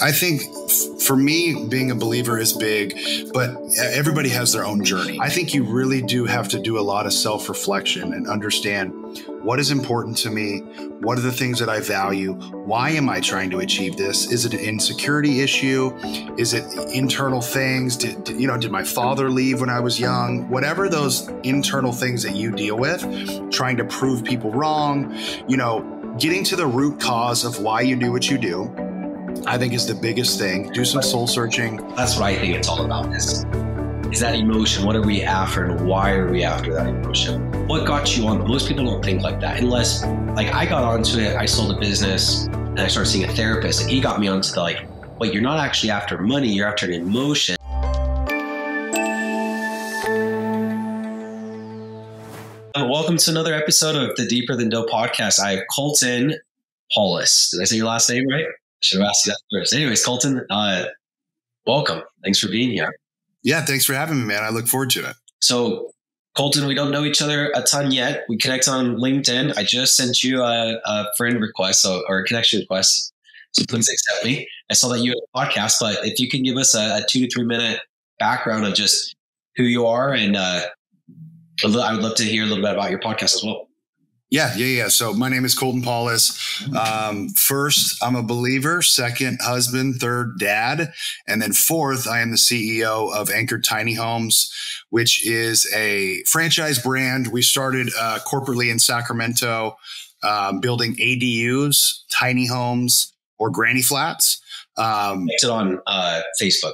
I think for me, being a believer is big, but everybody has their own journey. I think you really do have to do a lot of self-reflection and understand what is important to me. What are the things that I value? Why am I trying to achieve this? Is it an insecurity issue? Is it internal things? Did my father leave when I was young? Whatever those internal things that you deal with, trying to prove people wrong, getting to the root cause of why you do what you do, I think is the biggest thing. Do some soul searching. That's what I think it's all about is that emotion. What are we after and why are we after that emotion? What got you on? Most people don't think like that unless I got onto it. I sold a business and I started seeing a therapist and he got me onto the wait, you're not actually after money. You're after an emotion. Welcome to another episode of the Deeper Than Dope podcast. I have Colton Paulhus. Did I say your last name right? Should have asked you that first. Anyways, Colton, welcome. Thanks for being here. Yeah, thanks for having me, man. I look forward to it. So, Colton, we don't know each other a ton yet. We connect on LinkedIn. I just sent you a friend request or a connection request. So please accept me. I saw that you had a podcast, but if you can give us a 2 to 3 minute background of just who you are, and I would love to hear a little bit about your podcast as well. Yeah. So my name is Colton Paulhus. First, I'm a believer. Second, husband. Third, dad. And then fourth, I am the CEO of Anchored Tiny Homes, which is a franchise brand. We started corporately in Sacramento, building ADUs, tiny homes, or granny flats. Connected on Facebook.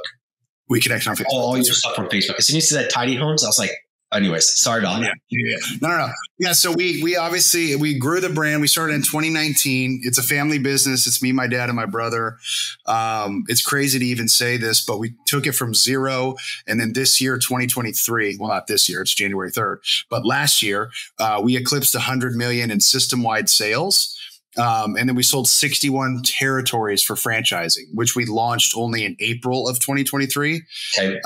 We connected on Facebook. All your stuff on Facebook. As soon as you said tiny homes, I was like, anyways, sorry about that. Yeah. No. Yeah. So we obviously, we grew the brand. We started in 2019. It's a family business. It's me, my dad, and my brother. It's crazy to even say this, but we took it from zero. And then this year, 2023, well, not this year, it's January 3rd, but last year, we eclipsed 100 million in system-wide sales. And then we sold 61 territories for franchising, which we launched only in April of 2023. Okay.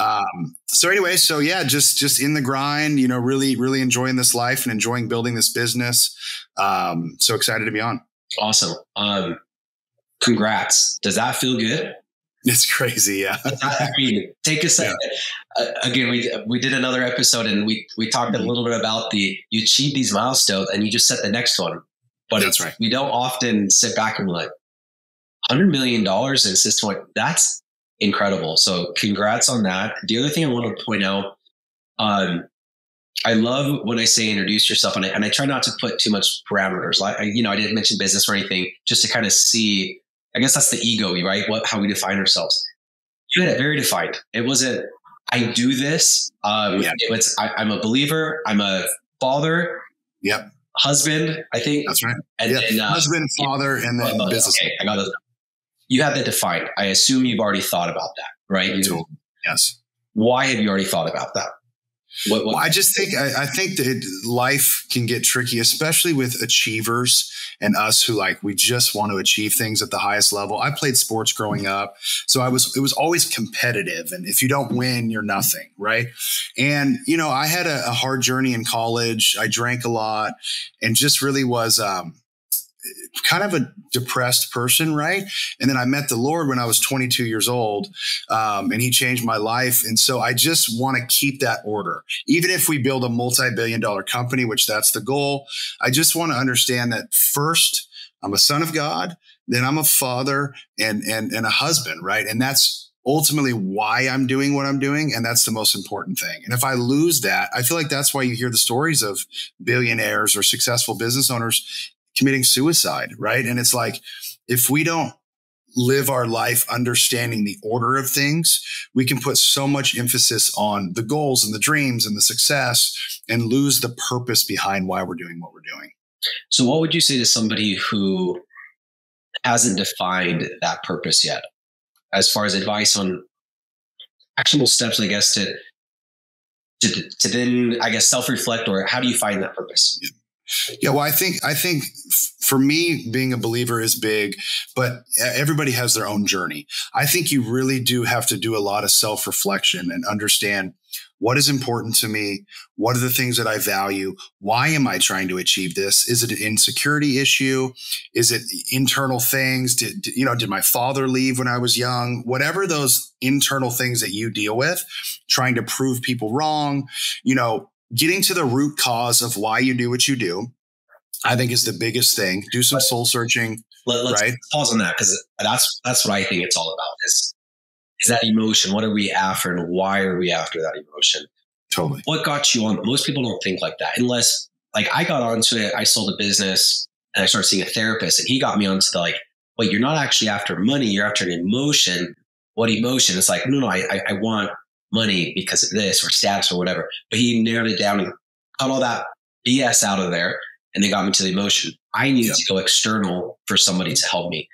So yeah, just in the grind, really, really enjoying this life and enjoying building this business. So excited to be on. Awesome. Congrats. Does that feel good? It's crazy. Yeah. Take a second. Again, we did another episode and we talked a little bit about you achieve these milestones and you just set the next one. But that's right. We don't often sit back and be like, $100 million in system. That's incredible. So congrats on that. The other thing I want to point out, I love when I say introduce yourself, and I try not to put too much parameters. I didn't mention business or anything, just to kind of see. I guess that's the ego, right? How we define ourselves. You had it very defined. It wasn't, I do this. It was, I'm a believer. I'm a father. Yep. Husband, I think. That's right. And then, husband, father, and then business. Okay, I got those. You have that defined. I assume you've already thought about that, right? Yes. Why have you already thought about that? Well, I just think I think that life can get tricky, especially with achievers and us who we just want to achieve things at the highest level. I played sports growing up, so it was always competitive, and if you don't win, you're nothing, right? And I had a hard journey in college. I drank a lot, and just really was kind of a depressed person, right? And then I met the Lord when I was 22 years old, and he changed my life. And so I just want to keep that order. Even if we build a multi-billion-dollar company, which that's the goal, I just want to understand that first, I'm a son of God, then I'm a father and a husband, right? And that's ultimately why I'm doing what I'm doing. And that's the most important thing. And if I lose that, I feel like that's why you hear the stories of billionaires or successful business owners committing suicide, right? And it's like, if we don't live our life understanding the order of things, we can put so much emphasis on the goals and the dreams and the success and lose the purpose behind why we're doing what we're doing. So what would you say to somebody who hasn't defined that purpose yet, as far as advice on actionable steps, I guess, to then, I guess, self-reflect, or how do you find that purpose? Yeah, well, I think for me, being a believer is big, but everybody has their own journey. I think you really do have to do a lot of self-reflection and understand What is important to me? What are the things that I value? Why am I trying to achieve this? Is it an insecurity issue? Is it internal things? Did my father leave when I was young? Whatever those internal things that you deal with, trying to prove people wrong, getting to the root cause of why you do what you do, I think is the biggest thing. Do some soul searching. Let's pause on that, because that's what I think it's all about is that emotion. What are we after, and why are we after that emotion? Totally. What got you on? Most people don't think like that, unless like I got onto it. I sold a business and I started seeing a therapist, and he got me onto the wait, you're not actually after money. You're after an emotion. What emotion? It's like, no, I want money because of this or status or whatever. But he narrowed it down and cut all that BS out of there, and they got me to the emotion. I needed to go external for somebody to help me.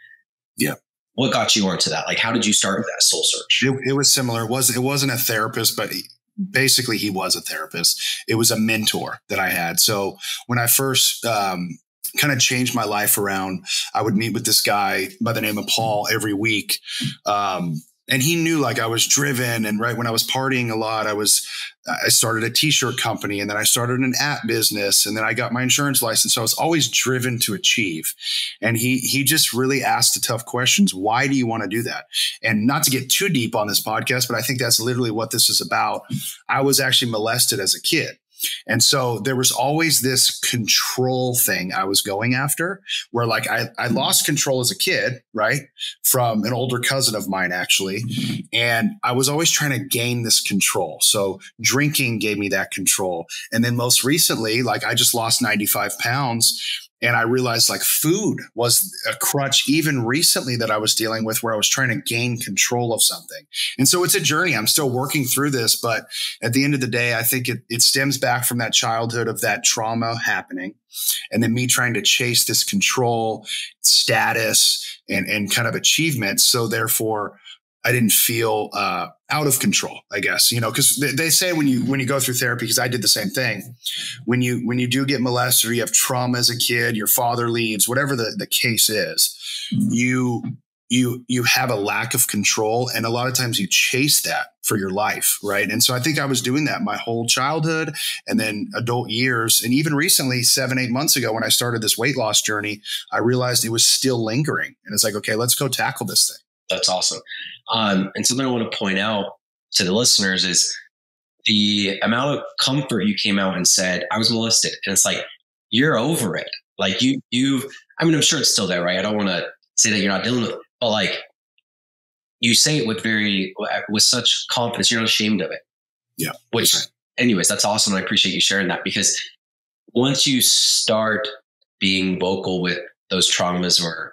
Yeah. What got you onto that? Like, how did you start that soul search? It was similar. It wasn't a therapist, but basically he was a therapist. It was a mentor that I had. So when I first kind of changed my life around, I would meet with this guy by the name of Paul every week. And he knew I was driven, and right when I was partying a lot, I started a t-shirt company, and then I started an app business, and then I got my insurance license. So I was always driven to achieve. And he just really asked the tough questions. Why do you want to do that? And not to get too deep on this podcast, but I think that's literally what this is about. I was actually molested as a kid. And so there was always this control thing I was going after, where I lost control as a kid, right? From an older cousin of mine, actually. And I was always trying to gain this control. So drinking gave me that control. And then most recently, I just lost 95 pounds. And I realized food was a crutch even recently that I was dealing with, where I was trying to gain control of something. And so it's a journey. I'm still working through this, but at the end of the day, I think it stems back from that childhood of that trauma happening. And then me trying to chase this control, status, and kind of achievement. So therefore, I didn't feel out of control, I guess, because they say when you go through therapy, because I did the same thing, when you do get molested or you have trauma as a kid, your father leaves, whatever the case is, you have a lack of control, and a lot of times you chase that for your life, right? And so I think I was doing that my whole childhood and then adult years, and even recently, 7-8 months ago, when I started this weight loss journey, I realized it was still lingering, and it's okay, let's go tackle this thing. That's awesome. And something I want to point out to the listeners is the amount of comfort you came out and said, I was molested. And it's you're over it. I'm sure it's still there, right? I don't want to say that you're not dealing with it, but you say it with such confidence. You're not ashamed of it. Yeah. Which, anyways, that's awesome. I appreciate you sharing that, because once you start being vocal with those traumas or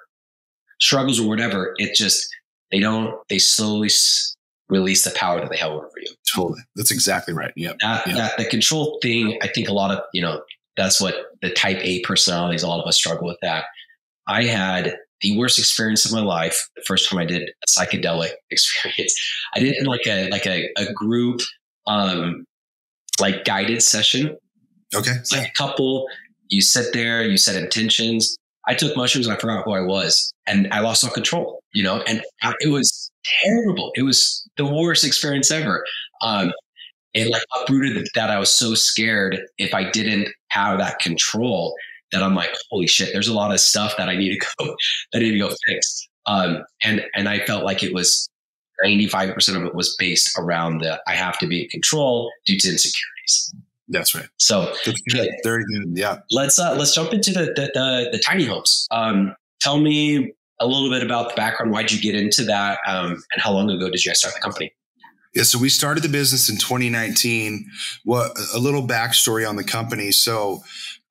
struggles or whatever, they slowly release the power that they have over you. Totally. That's exactly right. Yeah. That the control thing, I think a lot of, that's what the type A personalities, a lot of us struggle with that. I had the worst experience of my life. The first time I did a psychedelic experience, I did it in a group, guided session. Okay. It's a couple, you sit there, you set intentions. I took mushrooms and I forgot who I was, and I lost all control, and it was terrible. It was the worst experience ever. It uprooted that. I was so scared if I didn't have that control, that I'm holy shit, there's a lot of stuff that I need to go fix. And I felt like it was 95% of it was based around I have to be in control due to insecurities. That's right. So good. Very good. Yeah. Let's jump into the tiny homes. Tell me a little bit about the background. Why'd you get into that? And how long ago did you guys start the company? Yeah. So we started the business in 2019. A little backstory on the company. So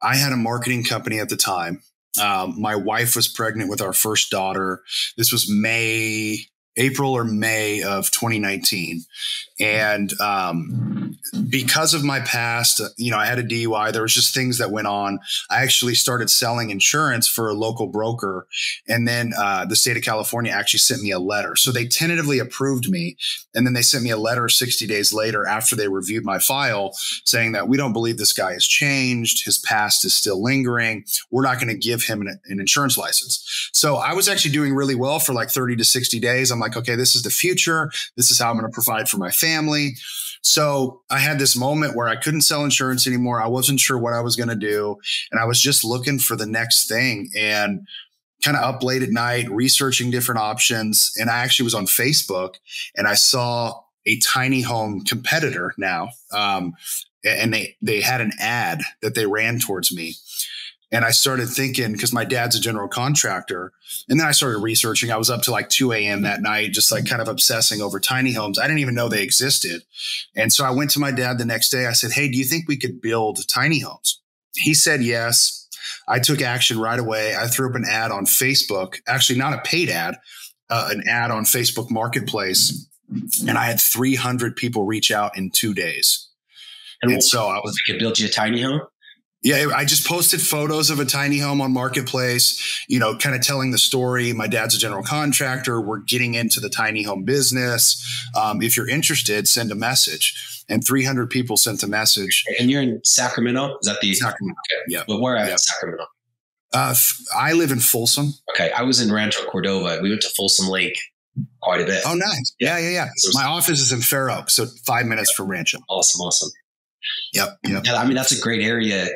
I had a marketing company at the time. My wife was pregnant with our first daughter. This was April or May of 2019. And because of my past, I had a DUI. There was just things that went on. I actually started selling insurance for a local broker. And then the state of California actually sent me a letter. So they tentatively approved me. And then they sent me a letter 60 days later after they reviewed my file saying that we don't believe this guy has changed. His past is still lingering. We're not going to give him an insurance license. So I was actually doing really well for 30 to 60 days. I'm okay, this is the future. This is how I'm going to provide for my family. So I had this moment where I couldn't sell insurance anymore. I wasn't sure what I was going to do. And I was just looking for the next thing and kind of up late at night, researching different options. And I actually was on Facebook and I saw a tiny home competitor now. And they had an ad that they ran towards me. And I started thinking, because my dad's a general contractor, and then I started researching. I was up to like 2 a.m. that night, just like kind of obsessing over tiny homes. I didn't even know they existed. And so I went to my dad the next day. I said, hey, do you think we could build tiny homes? He said, yes. I took action right away. I threw up an ad on Facebook, actually not a paid ad, an ad on Facebook Marketplace. And I had 300 people reach out in 2 days. And so I was, we could build you a tiny home. Yeah, I just posted photos of a tiny home on Marketplace, kind of telling the story. My dad's a general contractor. We're getting into the tiny home business. If you're interested, send a message. And 300 people sent the message. And you're in Sacramento? Is that the Sacramento? Okay. Yeah. But where at Sacramento? I live in Folsom. Okay. I was in Rancho Cordova. We went to Folsom Lake quite a bit. Oh, nice. Yeah. My office is in Fair Oak, so 5 minutes from Rancho. Awesome. Yep. Yeah, I mean, that's a great area.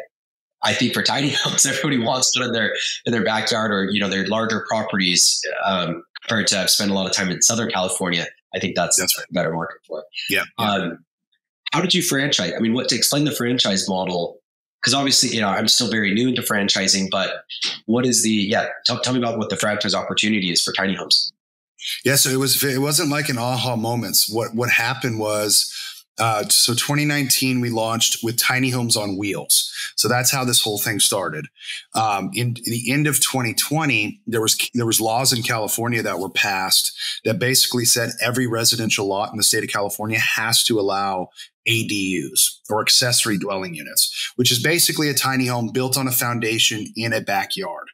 I think for tiny homes, everybody wants one in their backyard or, their larger properties. Compared to I've spent a lot of time in Southern California. I think that's right. A better market for it. Yeah. How did you franchise? I mean, to explain the franchise model? Because obviously, I'm still very new into franchising, but what is tell me about what the franchise opportunity is for tiny homes. Yeah. So it wasn't like an aha moments. What happened was, so 2019, we launched with tiny homes on wheels. So that's how this whole thing started. In the end of 2020, there was laws in California that were passed that basically said every residential lot in the state of California has to allow ADUs or accessory dwelling units, which is basically a tiny home built on a foundation in a backyard.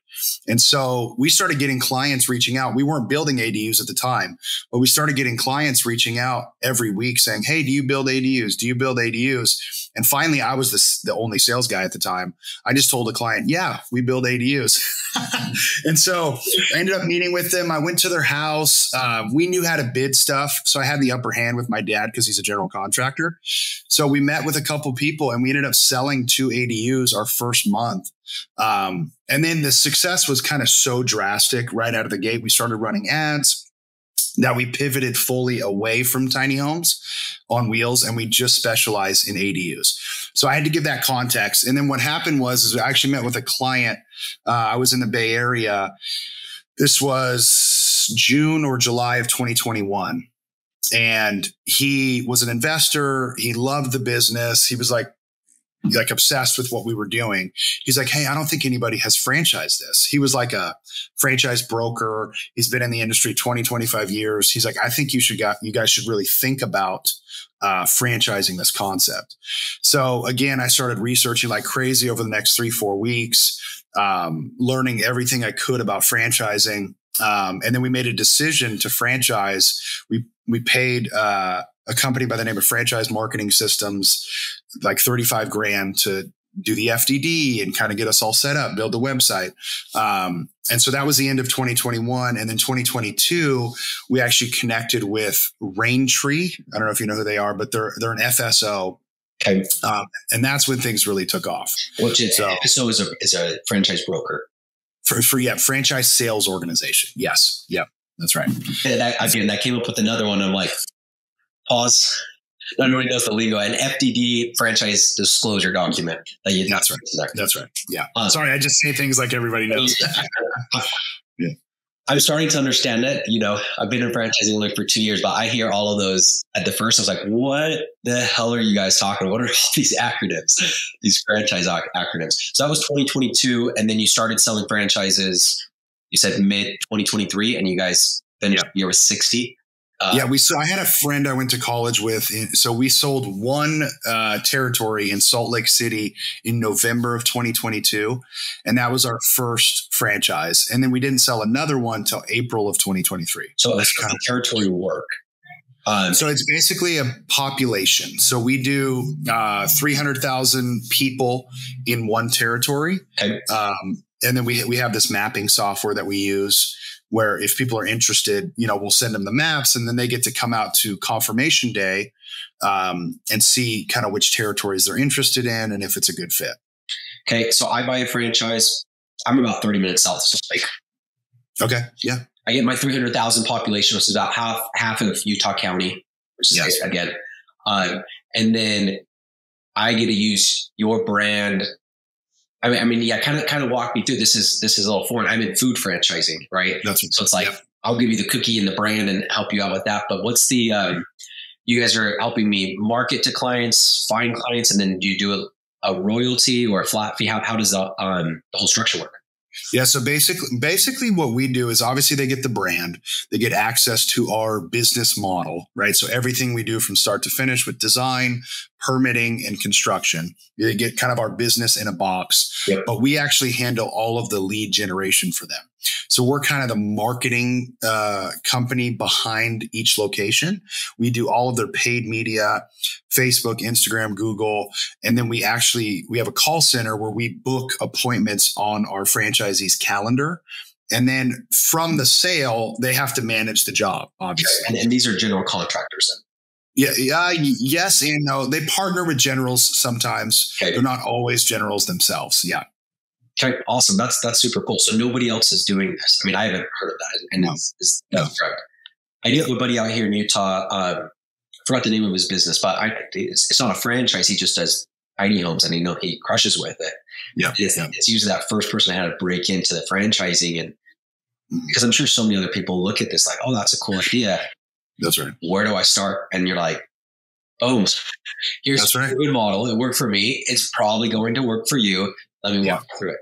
And so we started getting clients reaching out. We weren't building ADUs at the time, but we started getting clients reaching out every week saying, hey, do you build ADUs? Do you build ADUs? And finally, I was the only sales guy at the time. I just told the client, yeah, we build ADUs. And so I ended up meeting with them. I went to their house. We knew how to bid stuff. So I had the upper hand with my dad because he's a general contractor. So we met with a couple people and we ended up selling 2 ADUs our first month. And then the success was kind of so drastic right out of the gate. We started running ads that we pivoted fully away from tiny homes on wheels, and we just specialize in ADUs. So I had to give that context. And then what happened was I actually met with a client. I was in the Bay Area. This was June or July of 2021. And he was an investor. He loved the business. He was like obsessed with what we were doing. He's like, hey, I don't think anybody has franchised this. He was like a franchise broker. He's been in the industry 20, 25 years. He's like, I think you guys should really think about franchising this concept. So again, I started researching like crazy over the next 3-4 weeks, learning everything I could about franchising. And then we made a decision to franchise. We paid a company by the name of Franchise Marketing Systems like $35,000 to do the FDD and kind of get us all set up, build the website. And so that was the end of 2021. And then 2022, we actually connected with Raintree. I don't know if you know who they are, but they're an FSO. Okay. And that's when things really took off. Which is FSO is a franchise broker. For franchise sales organization. Yes. Yep. That's right. That came up with another one. I'm like, pause. Not everybody knows the lingo. An FDD, franchise disclosure document. That's right. That's right. Yeah. Sorry, I just say things like everybody knows. Yeah. I'm starting to understand it. I've been in franchising only for 2 years, but I hear all of those at the first. I was like, what the hell are you guys talking about? What are all these acronyms, these franchise acronyms? So that was 2022. And then you started selling franchises, you said mid 2023, and you guys finished the year with 60. I had a friend I went to college with. So we sold one territory in Salt Lake City in November of 2022. And that was our first franchise. And then we didn't sell another one till April of 2023. So that's kind of territory work. So it's basically a population. So we do 300,000 people in one territory. Okay. And then we have this mapping software that we use where if people are interested, we'll send them the maps, and then they get to come out to confirmation day and see kind of which territories they're interested in and if it's a good fit. Okay. So I buy a franchise. I'm about 30 minutes south of Salt Lake. Okay. Yeah. I get my 300,000 population, which is about half of Utah County, which is again. And then I get to use your brand. I mean, yeah, kind of walk me through. This is a little foreign. I'm in food franchising, right? So it's like, I'll give you the cookie and the brand and help you out with that. But what's the, you guys are helping me market to clients, find clients, and then do you do a royalty or a flat fee? How does the whole structure work? Yeah. So basically what we do is obviously they get the brand, they get access to our business model, right? So everything we do from start to finish with design, permitting, and construction, they get kind of our business in a box, but we actually handle all of the lead generation for them. So we're kind of the marketing company behind each location. We do all of their paid media, Facebook, Instagram, Google. And then we have a call center where we book appointments on our franchisee's calendar. And then from the sale, they have to manage the job, obviously. And these are general contractors then? Yes and no. They partner with generals sometimes. Okay. They're not always generals themselves. Yeah. Okay, awesome. That's super cool. So nobody else is doing this. I mean, I haven't heard of that. And that's correct. I do have a buddy out here in Utah. I forgot the name of his business, but it's not a franchise. He just does tiny homes, and he crushes with it. It's usually that first person that had to break into the franchising, and because I'm sure so many other people look at this like, oh, that's a cool idea. That's right. Where do I start? And you're like, oh, here's a good model. It worked for me. It's probably going to work for you. Let me walk through it.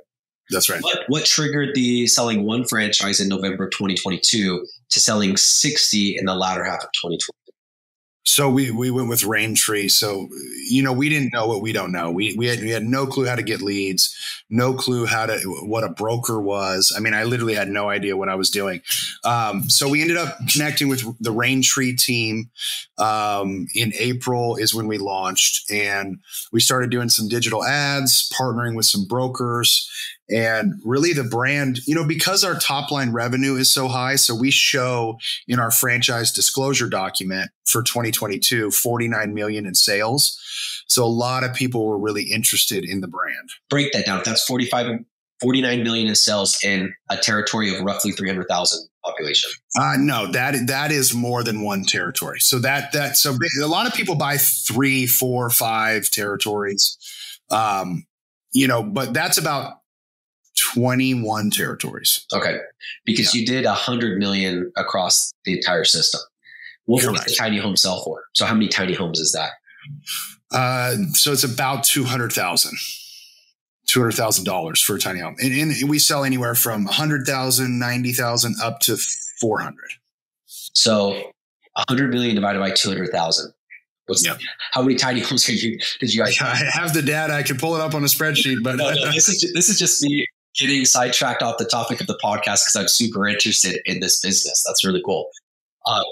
That's right. What triggered the selling one franchise in November 2022 to selling 60 in the latter half of 2020? So we went with Raintree. So, we didn't know what we don't know. We had no clue how to get leads, no clue what a broker was. I mean, I literally had no idea what I was doing. So we ended up connecting with the Raintree team. In April is when we launched, and we started doing some digital ads, partnering with some brokers. And really the brand, because our top line revenue is so high, so we show in our franchise disclosure document for 2022, 49 million in sales. So a lot of people were really interested in the brand. Break that down. That's 49 million in sales in a territory of roughly 300,000 population. No, that is more than one territory. So so a lot of people buy 3, 4, 5 territories. But that's about 21 territories. Okay. Because you did 100 million across the entire system. What would the tiny home sell for? So how many tiny homes is that? So it's about $200,000 for a tiny home. And we sell anywhere from 100,000, 90,000 up to 400. So 100 million divided by 200,000. How many tiny homes did you guys have? I have the data. I can pull it up on a spreadsheet, but this is just me getting sidetracked off the topic of the podcast because I'm super interested in this business. That's really cool.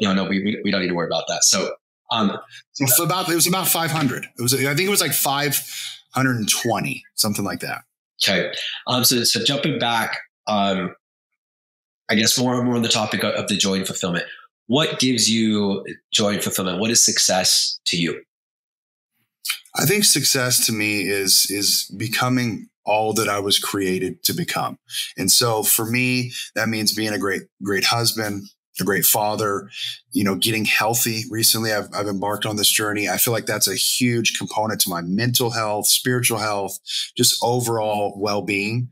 We don't need to worry about that. So, it was about 500. I think it was like 520, something like that. Okay. So jumping back, I guess more on the topic of the joy and fulfillment. What gives you joy and fulfillment? What is success to you? I think success to me is becoming all that I was created to become. And so for me, that means being a great husband, a great father, getting healthy. Recently, I've embarked on this journey. I feel like that's a huge component to my mental health, spiritual health, just overall well-being.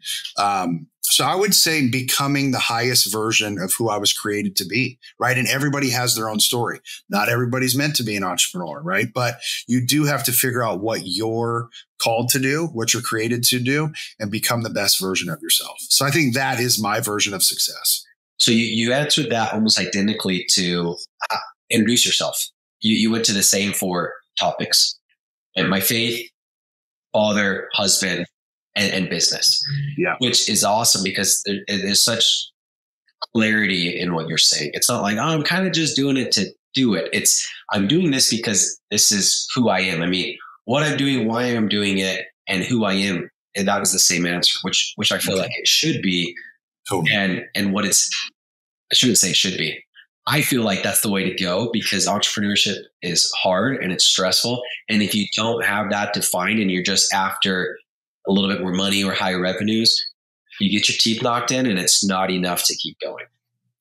So I would say becoming the highest version of who I was created to be, right? And everybody has their own story. Not everybody's meant to be an entrepreneur, right? But you do have to figure out what you're called to do, what you're created to do, and become the best version of yourself. So I think that is my version of success. So you answered that almost identically to introduce yourself. You went to the same 4 topics: and my faith, father, husband, and business. Yeah, which is awesome because there's such clarity in what you're saying. It's not like, oh, I'm kind of just doing it to do it. It's I'm doing this because this is who I am. I mean, what I'm doing, why I'm doing it, and who I am. And that was the same answer, which I feel like it should be. Totally. And what it's I shouldn't say should be. I feel like that's the way to go because entrepreneurship is hard and it's stressful. And if you don't have that defined and you're just after a little bit more money or higher revenues, you get your teeth knocked in and it's not enough to keep going.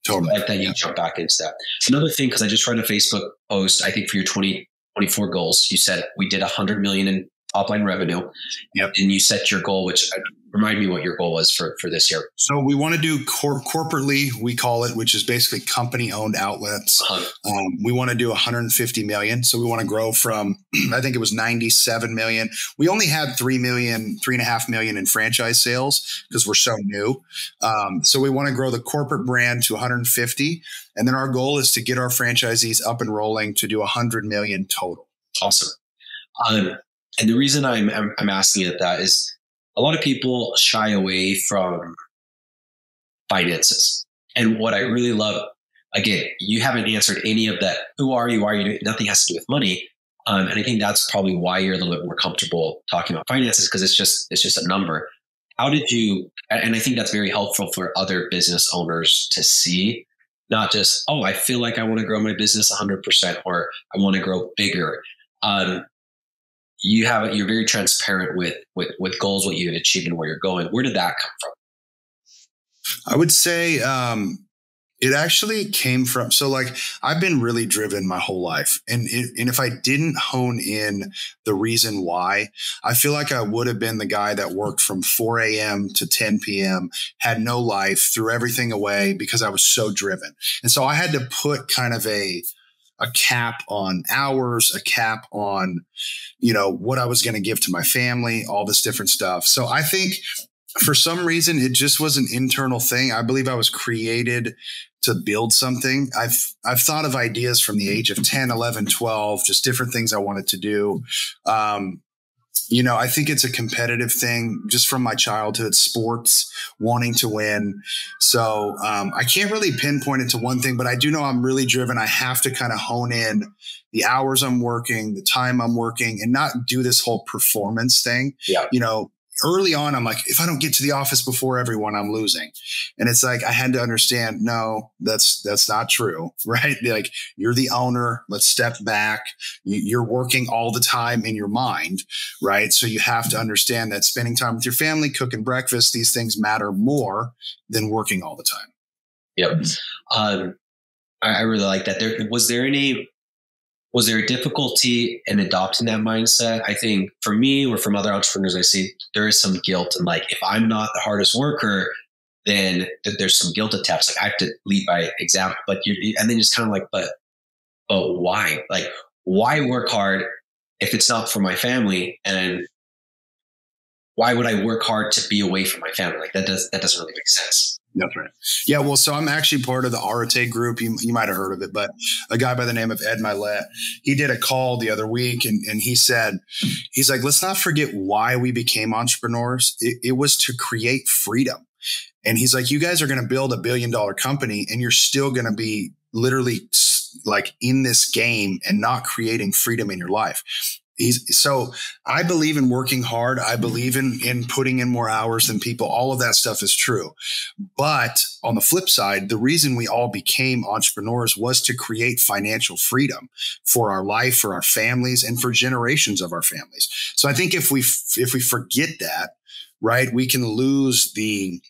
Totally. So like that you jump back into that. Another thing, because I just read a Facebook post, I think for your 2024 goals, you said we did 100 million in top line revenue. Yep. And you set your goal, which remind me what your goal was for this year. So we want to do corporately, we call it, which is basically company owned outlets. We want to do 150 million. So we want to grow from, I think it was 97 million. We only had 3.5 million in franchise sales because we're so new. So we want to grow the corporate brand to 150. And then our goal is to get our franchisees up and rolling to do 100 million total. Awesome. And the reason I'm asking it that is a lot of people shy away from finances. And what I really love, again, you haven't answered any of that. Who are you? Why are you doing? Nothing has to do with money. And I think that's probably why you're a little bit more comfortable talking about finances because it's just a number. How did you, and I think that's very helpful for other business owners to see, not just, oh, I feel like I want to grow my business 100% or I want to grow bigger. You're very transparent with goals, what you had achieved and where you're going. Where did that come from? I would say it actually came from, so like I've been really driven my whole life. And if I didn't hone in the reason why, I feel like I would have been the guy that worked from 4 a.m. to 10 p.m., had no life, threw everything away because I was so driven. And so I had to put kind of a cap on hours, a cap on, what I was going to give to my family, all this different stuff. So I think for some reason, it just was an internal thing. I believe I was created to build something. I've thought of ideas from the age of 10, 11, 12, just different things I wanted to do. I think it's a competitive thing just from my childhood, sports, wanting to win. So I can't really pinpoint it to one thing, but I do know I'm really driven. I have to kind of hone in the hours I'm working, the time I'm working, and not do this whole performance thing. Yeah. Early on, I'm like, if I don't get to the office before everyone, I'm losing. And it's like, I had to understand, no, that's not true, right? Like you're the owner. Let's step back. You're working all the time in your mind, right? So you have to understand that spending time with your family, cooking breakfast, these things matter more than working all the time. Yep. I really like that. Was there a difficulty in adopting that mindset? I think for me or from other entrepreneurs, I see there is some guilt. And like, if I'm not the hardest worker, then there's some guilt attached. Like I have to lead by example, and then just kind of like, but why? Like, why work hard if it's not for my family? And why would I work hard to be away from my family? Like that doesn't really make sense. That's right. Yeah. Well, so I'm actually part of the Arate group. You might have heard of it, but a guy by the name of Ed Milet, he did a call the other week and he said, he's like, let's not forget why we became entrepreneurs. It was to create freedom. And he's like, you guys are going to build $1 billion company and you're still going to be literally like in this game and not creating freedom in your life. So I believe in working hard. I believe in putting in more hours than people. All of that stuff is true. But on the flip side, the reason we all became entrepreneurs was to create financial freedom for our life, for our families, and for generations of our families. So I think if we forget that, right, we can lose the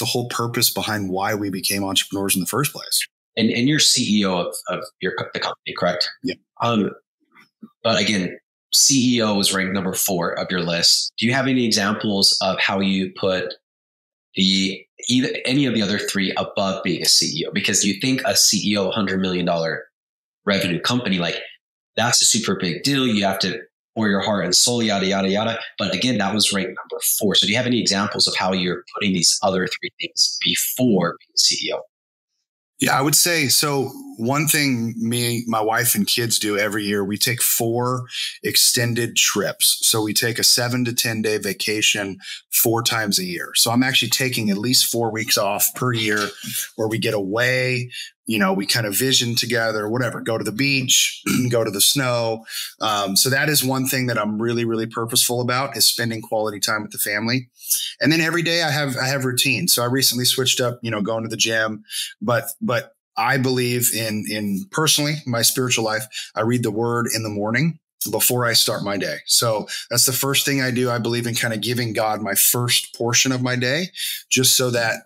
whole purpose behind why we became entrepreneurs in the first place. And you're CEO of the company, correct? Yeah. But again, CEO was ranked number 4 of your list. Do you have any examples of how you put any of the other 3 above being a CEO? Because you think a CEO, $100 million revenue company, like that's a super big deal. You have to pour your heart and soul, yada, yada, yada. But again, that was ranked number 4. So do you have any examples of how you're putting these other 3 things before being CEO? Yeah, I would say so. one thing my wife and kids do every year, we take 4 extended trips. So we take a 7 to 10 day vacation 4 times a year. So I'm actually taking at least 4 weeks off per year where we get away. We kind of vision together, whatever, go to the beach, go to the snow. So that is one thing that I'm really, really purposeful about, is spending quality time with the family. And then every day I have routine. So I recently switched up, going to the gym, but I believe in personally my spiritual life. I read the word in the morning before I start my day. So that's the first thing I do. I believe in kind of giving God my first portion of my day, just so that,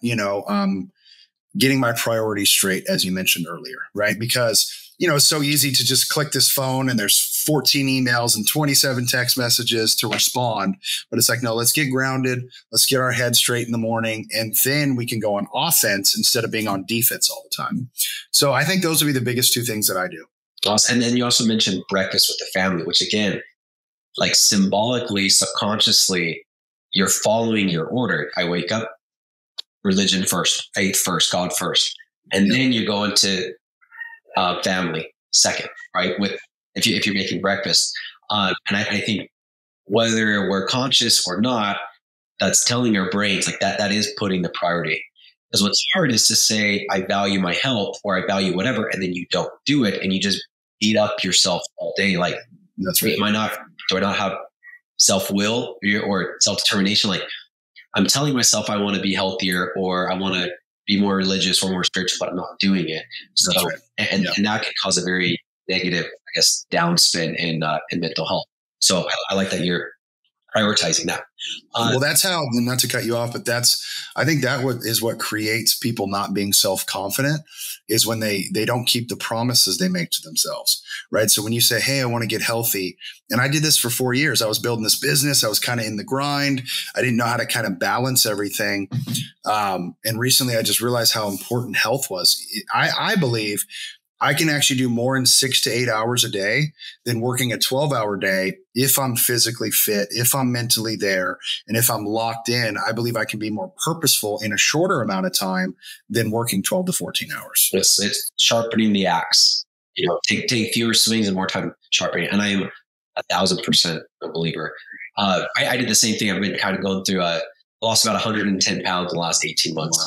getting my priorities straight, as you mentioned earlier, right? Because, it's so easy to just click this phone and there's 14 emails and 27 text messages to respond. But it's like, no, let's get grounded. Let's get our head straight in the morning. And then we can go on offense instead of being on defense all the time. So I think those would be the biggest 2 things that I do. Awesome. And then you also mentioned breakfast with the family, which again, like symbolically, subconsciously, you're following your order. I wake up, religion first, faith first, God first, and then you go into family second, right? If you're making breakfast, and I think whether we're conscious or not, that's telling our brains like that is putting the priority. Because what's hard is to say I value my health or I value whatever, and then you don't do it, and you just beat up yourself all day. Like, that's right. Do I not have self-will or self-determination? Like, I'm telling myself I want to be healthier or I want to be more religious or more spiritual, but I'm not doing it. So, that's right. And that can cause a very negative, I guess, downspin in mental health. So I like that you're prioritizing that. Well, that's how, not to cut you off, but I think that is what creates people not being self-confident, is when they don't keep the promises they make to themselves, right? So when you say, hey, I want to get healthy, and I did this for 4 years, I was building this business. I was kind of in the grind. I didn't know how to kind of balance everything. And recently I just realized how important health was. I believe I can actually do more in 6 to 8 hours a day than working a 12-hour day if I'm physically fit, if I'm mentally there, and if I'm locked in. I believe I can be more purposeful in a shorter amount of time than working 12 to 14 hours. It's sharpening the axe. Take fewer swings and more time sharpening. And I am 1,000% a believer. I did the same thing. I've been kind of going through lost about 110 pounds in the last 18 months.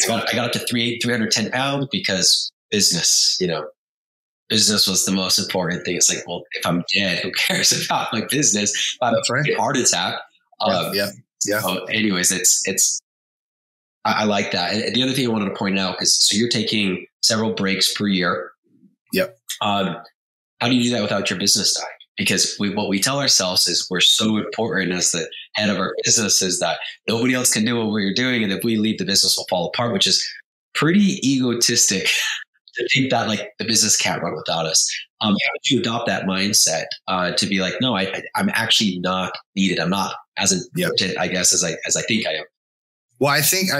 Wow. I got up to 310 pounds because business was the most important thing. It's like, well, if I'm dead, who cares about my business? If I have a heart attack. Yeah. So anyways, I like that. And the other thing I wanted to point out so you're taking several breaks per year. Yep. How do you do that without your business dying? Because what we tell ourselves is we're so important as the head of our business, is that nobody else can do what we're doing. And if we leave, the business will fall apart, which is pretty egotistic to think that like the business can't run without us. How did you adopt that mindset to be like, no, I'm actually not needed. I'm not as important, I guess, as I think I am. Well, I think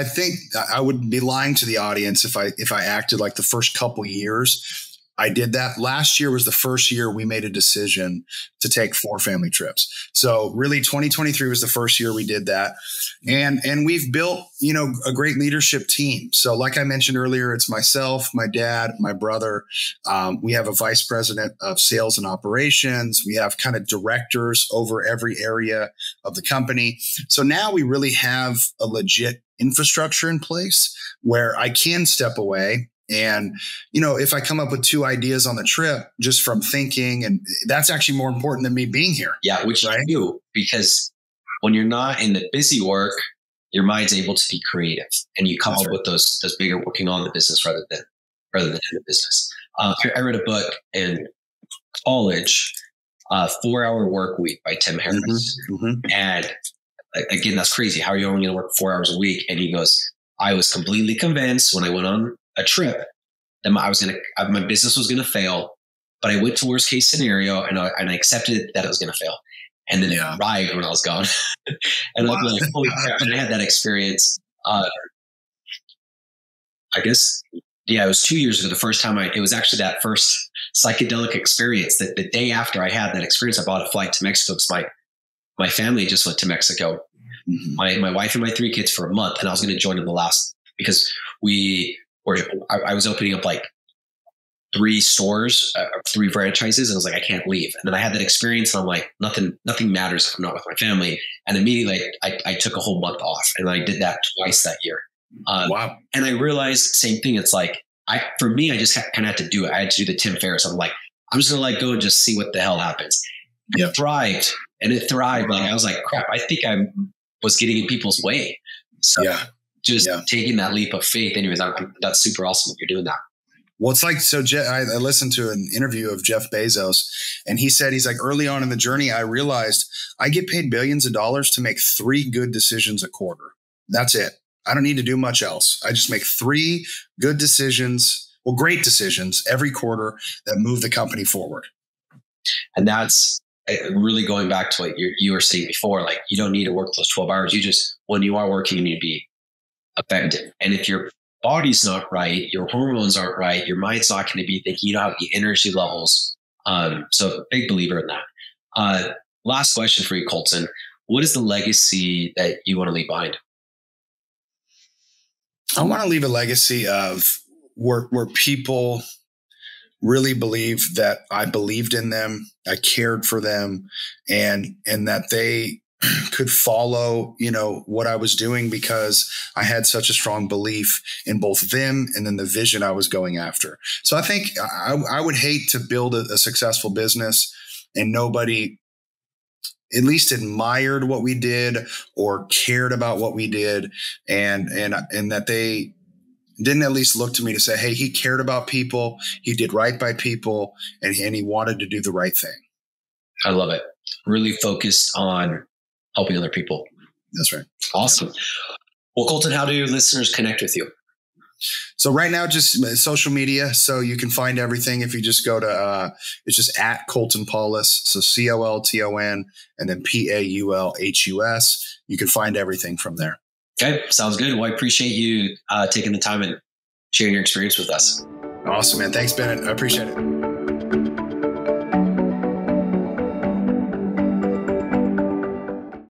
I would be lying to the audience if I acted like the first couple years I did that. Last year was the first year we made a decision to take 4 family trips. So really 2023 was the first year we did that. And we've built, a great leadership team. So like I mentioned earlier, it's myself, my dad, my brother. We have a vice president of sales and operations. We have kind of directors over every area of the company. So now we really have a legit infrastructure in place where I can step away. And, if I come up with 2 ideas on the trip just from thinking, and that's actually more important than me being here. Yeah, which you do, because when you're not in the busy work, your mind's able to be creative and you come up with those bigger working on the business rather than in the business. I read a book in college, 4-Hour Work Week by Tim Ferriss. Mm-hmm. And again, that's crazy. How are you only going to work 4 hours a week? And he goes, I was completely convinced when I went on a trip that my business was going to fail, but I went to worst case scenario and I accepted that it was going to fail. And then it arrived when I was gone. And I was like, holy crap. And I had that experience. I guess, it was 2 years ago. The first time it was actually that first psychedelic experience that the day after I had that experience, I bought a flight to Mexico because my family just went to Mexico. Mm-hmm. My wife and my 3 kids for a month. And I was going to join them because I was opening up like 3 stores, 3 franchises. And I was like, I can't leave. And then I had that experience and I'm like, nothing matters if I'm not with my family. And immediately I took a whole month off, and I did that twice that year. Wow. And I realized same thing. It's like, for me, I just kind of had to do it. I had to do the Tim Ferriss. I'm like, I'm just going to let go and just see what the hell happens. Yep. It thrived. Like, I was like, crap, I think I was getting in people's way. So taking that leap of faith. Anyways, that's super awesome that you're doing that. Well, it's like, so I listened to an interview of Jeff Bezos, and he said, he's like, early on in the journey, I realized I get paid billions of dollars to make 3 good decisions a quarter. That's it. I don't need to do much else. I just make 3 good decisions, great decisions every quarter that move the company forward. And that's really going back to what you were saying before. Like, you don't need to work those 12 hours. When you are working, you need to be effective. And if your body's not right, your hormones aren't right, your mind's not going to be thinking, you don't have the energy levels. So big believer in that. Last question for you, Colton. What is the legacy that you want to leave behind? I want to leave a legacy of where people really believe that I believed in them, I cared for them, and that they could follow, what I was doing because I had such a strong belief in both them and then the vision I was going after. So I think I would hate to build a successful business and nobody at least admired what we did or cared about what we did, and that they didn't at least look to me to say, hey, he cared about people, he did right by people, and he wanted to do the right thing. I love it. Really focused on helping other people. That's right. Awesome. Well, Colton, how do listeners connect with you? So right now, just social media. So you can find everything if you just go to, it's just at Colton Paulhus. So COLTON and then PAULHUS. You can find everything from there. Okay. Sounds good. Well, I appreciate you taking the time and sharing your experience with us. Awesome, man. Thanks, Bennett. I appreciate it.